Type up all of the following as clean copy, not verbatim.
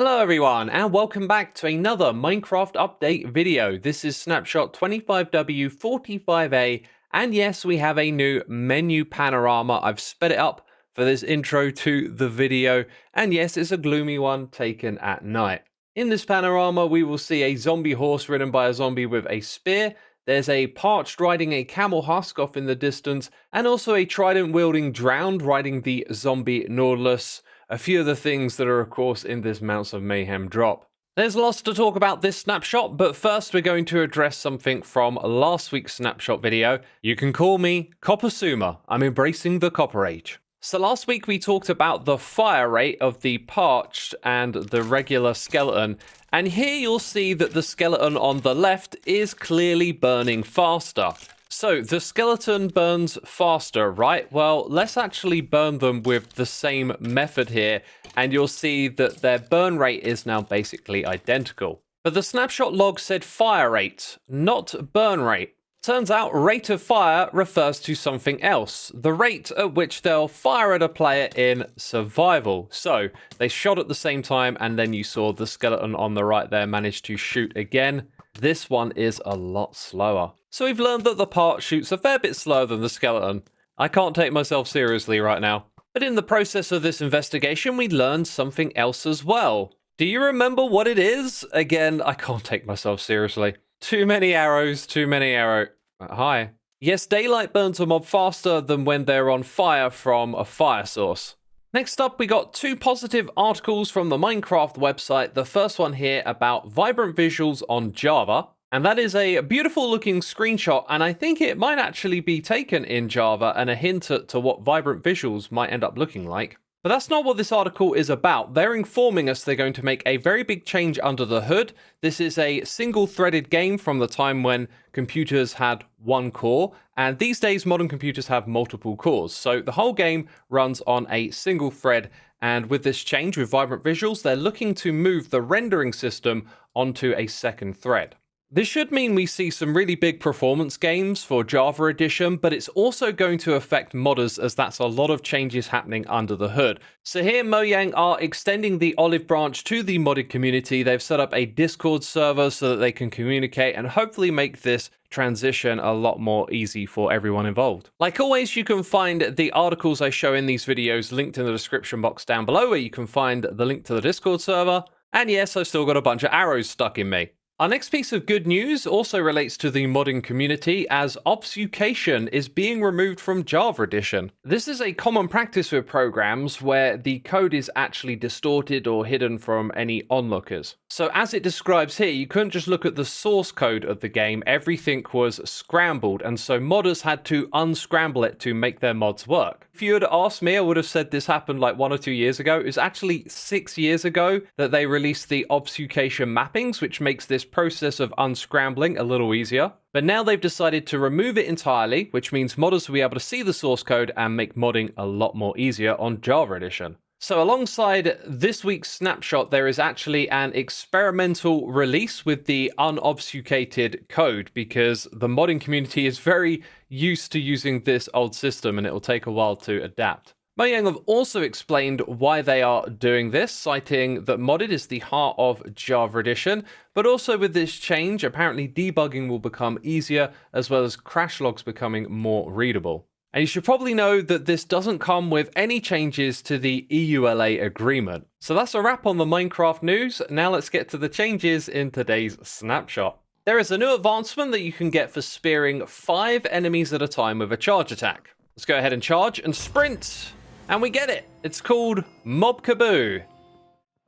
Hello everyone, and welcome back to another Minecraft update video. This is Snapshot 25W45A, and yes, we have a new menu panorama. I've sped it up for this intro to the video, and yes, it's a gloomy one taken at night. In this panorama, we will see a zombie horse ridden by a zombie with a spear. There's a parched riding a camel husk off in the distance, and also a trident-wielding drowned riding the zombie Nautilus. A few of the things that are, of course, in this Mounts of Mayhem drop. There's lots to talk about this snapshot, but first we're going to address something from last week's snapshot video. You can call me Xisuma. I'm embracing the Copper Age. So last week we talked about the fire rate of the parched and the regular skeleton, and here you'll see that the skeleton on the left is clearly burning faster. So, the skeleton burns faster, right? Well, let's actually burn them with the same method here, and you'll see that their burn rate is now basically identical. But the snapshot log said fire rate, not burn rate. Turns out rate of fire refers to something else, the rate at which they'll fire at a player in survival. So, they shot at the same time, and then you saw the skeleton on the right there manage to shoot again. This one is a lot slower. So we've learned that the part shoots a fair bit slower than the skeleton. I can't take myself seriously right now. But in the process of this investigation, we learned something else as well. Do you remember what it is? Again, I can't take myself seriously. Too many arrows, too many arrows. Hi. Yes, daylight burns a mob faster than when they're on fire from a fire source. Next up, we got two positive articles from the Minecraft website. The first one here about vibrant visuals on Java. And that is a beautiful looking screenshot, and I think it might actually be taken in Java and a hint to what vibrant visuals might end up looking like. But that's not what this article is about. They're informing us they're going to make a very big change under the hood. This is a single-threaded game from the time when computers had one core, and these days modern computers have multiple cores. So the whole game runs on a single thread, and with this change with vibrant visuals, they're looking to move the rendering system onto a second thread. This should mean we see some really big performance gains for Java Edition, but it's also going to affect modders as that's a lot of changes happening under the hood. So here Mojang are extending the olive branch to the modded community. They've set up a Discord server so that they can communicate and hopefully make this transition a lot more easy for everyone involved. Like always, you can find the articles I show in these videos linked in the description box down below, where you can find the link to the Discord server. And yes, I've still got a bunch of arrows stuck in me. Our next piece of good news also relates to the modding community, as obfuscation is being removed from Java Edition. This is a common practice with programs where the code is actually distorted or hidden from any onlookers. So as it describes here, you couldn't just look at the source code of the game, everything was scrambled, and so modders had to unscramble it to make their mods work. If you had asked me, I would have said this happened like 1 or 2 years ago. It was actually 6 years ago that they released the obfuscation mappings, which makes this process of unscrambling a little easier. But now they've decided to remove it entirely, which means modders will be able to see the source code and make modding a lot more easier on Java Edition. So alongside this week's snapshot, there is actually an experimental release with the unobfuscated code, because the modding community is very used to using this old system and it will take a while to adapt. Mojang have also explained why they are doing this, citing that modded is the heart of Java Edition, but also with this change, apparently debugging will become easier, as well as crash logs becoming more readable. And you should probably know that this doesn't come with any changes to the EULA agreement. So that's a wrap on the Minecraft news. Now let's get to the changes in today's snapshot. There is a new advancement that you can get for spearing 5 enemies at a time with a charge attack. Let's go ahead and charge and sprint. And we get it. It's called Mob Kaboo.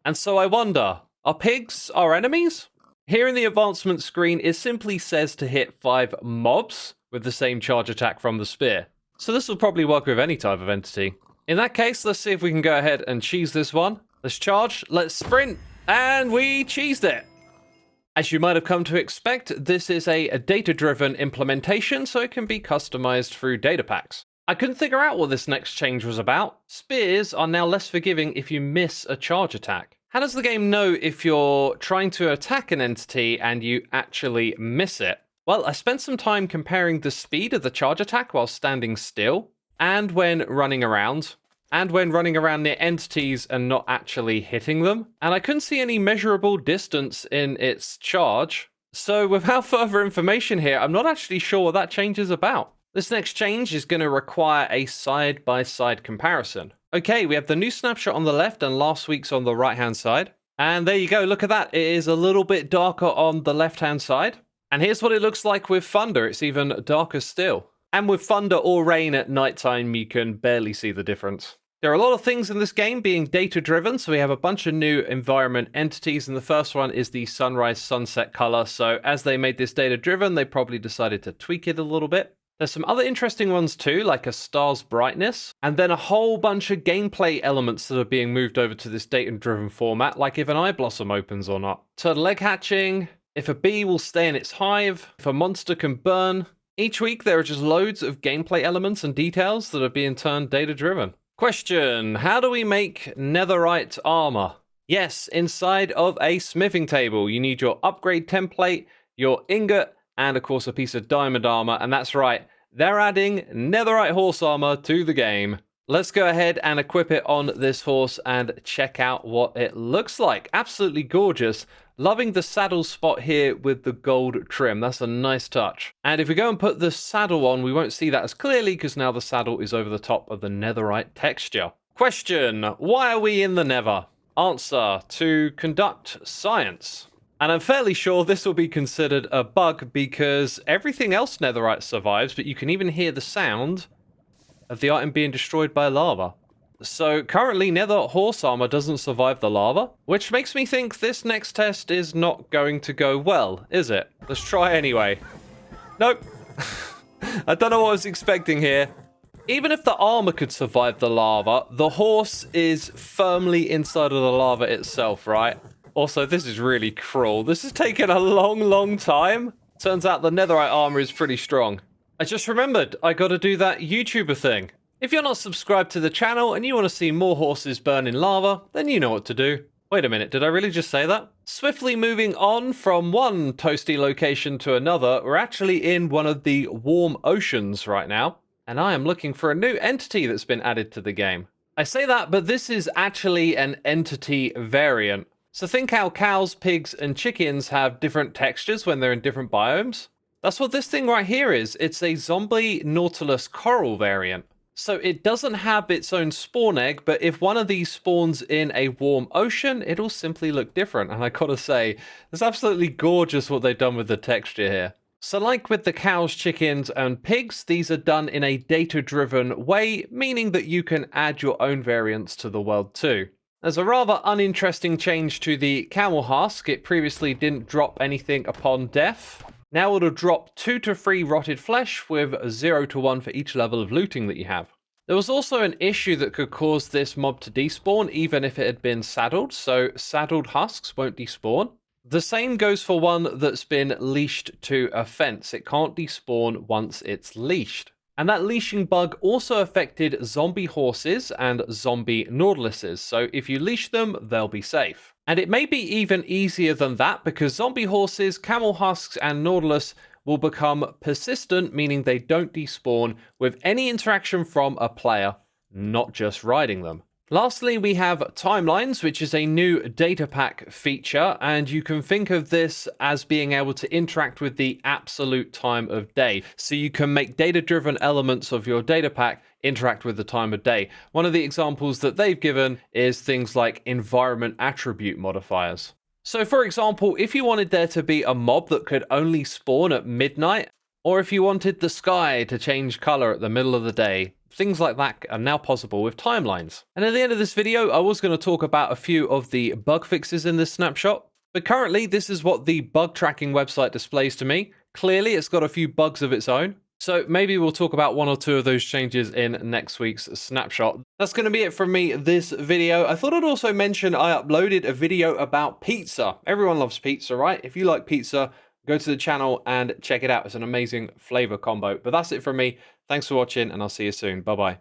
And so I wonder, are pigs our enemies? Here in the advancement screen, it simply says to hit 5 mobs with the same charge attack from the spear. So this will probably work with any type of entity. In that case, let's see if we can go ahead and cheese this one. Let's charge, let's sprint, and we cheesed it. As you might have come to expect, this is a data-driven implementation, so it can be customized through data packs. I couldn't figure out what this next change was about. Spears are now less forgiving if you miss a charge attack. How does the game know if you're trying to attack an entity and you actually miss it? Well, I spent some time comparing the speed of the charge attack while standing still and when running around. and when running around near entities and not actually hitting them. And I couldn't see any measurable distance in its charge. So without further information here, I'm not actually sure what that change is about. This next change is going to require a side-by-side comparison. Okay, we have the new snapshot on the left and last week's on the right-hand side. And there you go, look at that. It is a little bit darker on the left-hand side. And here's what it looks like with thunder. It's even darker still. And with thunder or rain at nighttime, you can barely see the difference. There are a lot of things in this game being data-driven, so we have a bunch of new environment entities, and the first one is the sunrise-sunset color. So as they made this data-driven, they probably decided to tweak it a little bit. There's some other interesting ones too, like a star's brightness, and then a whole bunch of gameplay elements that are being moved over to this data-driven format, like if an eye blossom opens or not. Turtle egg hatching, if a bee will stay in its hive, if a monster can burn. Each week there are just loads of gameplay elements and details that are being turned data-driven. Question, how do we make netherite armor? Yes, inside of a smithing table, you need your upgrade template, your ingot, and of course a piece of diamond armor, and that's right, they're adding netherite horse armor to the game. Let's go ahead and equip it on this horse and check out what it looks like. Absolutely gorgeous. Loving the saddle spot here with the gold trim. That's a nice touch. And if we go and put the saddle on, we won't see that as clearly because now the saddle is over the top of the netherite texture. Question, why are we in the nether? Answer, to conduct science. And I'm fairly sure this will be considered a bug because everything else netherite survives, but you can even hear the sound of the item being destroyed by lava. So currently nether horse armor doesn't survive the lava, which makes me think this next test is not going to go well, is it? Let's try anyway. Nope. I don't know what I was expecting here. Even if the armor could survive the lava, the horse is firmly inside of the lava itself, right? Also, this is really cruel. This has taken a long time. Turns out the netherite armor is pretty strong. I just remembered, I gotta do that YouTuber thing. If you're not subscribed to the channel and you want to see more horses burn in lava, then you know what to do. Wait a minute, did I really just say that? Swiftly moving on from one toasty location to another, we're actually in one of the warm oceans right now. And I am looking for a new entity that's been added to the game. I say that, but this is actually an entity variant. So think how cows, pigs, and chickens have different textures when they're in different biomes. That's what this thing right here is. It's a zombie Nautilus coral variant. So it doesn't have its own spawn egg, but if one of these spawns in a warm ocean, it'll simply look different. And I gotta say, it's absolutely gorgeous what they've done with the texture here. So like with the cows, chickens, and pigs, these are done in a data-driven way, meaning that you can add your own variants to the world too. There's a rather uninteresting change to the camel husk. It previously didn't drop anything upon death. Now it'll drop 2 to 3 rotted flesh with 0 to 1 for each level of looting that you have. There was also an issue that could cause this mob to despawn even if it had been saddled, so saddled husks won't despawn. The same goes for one that's been leashed to a fence. It can't despawn once it's leashed. And that leashing bug also affected zombie horses and zombie Nautiluses, so if you leash them, they'll be safe. And it may be even easier than that because zombie horses, camel husks, and Nautilus will become persistent, meaning they don't despawn with any interaction from a player, not just riding them. Lastly, we have timelines, which is a new data pack feature, and you can think of this as being able to interact with the absolute time of day. So you can make data-driven elements of your data pack interact with the time of day. One of the examples that they've given is things like environment attribute modifiers. So for example, if you wanted there to be a mob that could only spawn at midnight, or if you wanted the sky to change color at the middle of the day, things like that are now possible with timelines. And at the end of this video, I was going to talk about a few of the bug fixes in this snapshot, but currently this is what the bug tracking website displays to me. Clearly, it's got a few bugs of its own. So maybe we'll talk about 1 or 2 of those changes in next week's snapshot. That's going to be it from me this video. I thought I'd also mention I uploaded a video about pizza. Everyone loves pizza, right? If you like pizza, go to the channel and check it out. It's an amazing flavor combo. But that's it from me. Thanks for watching, and I'll see you soon. Bye-bye.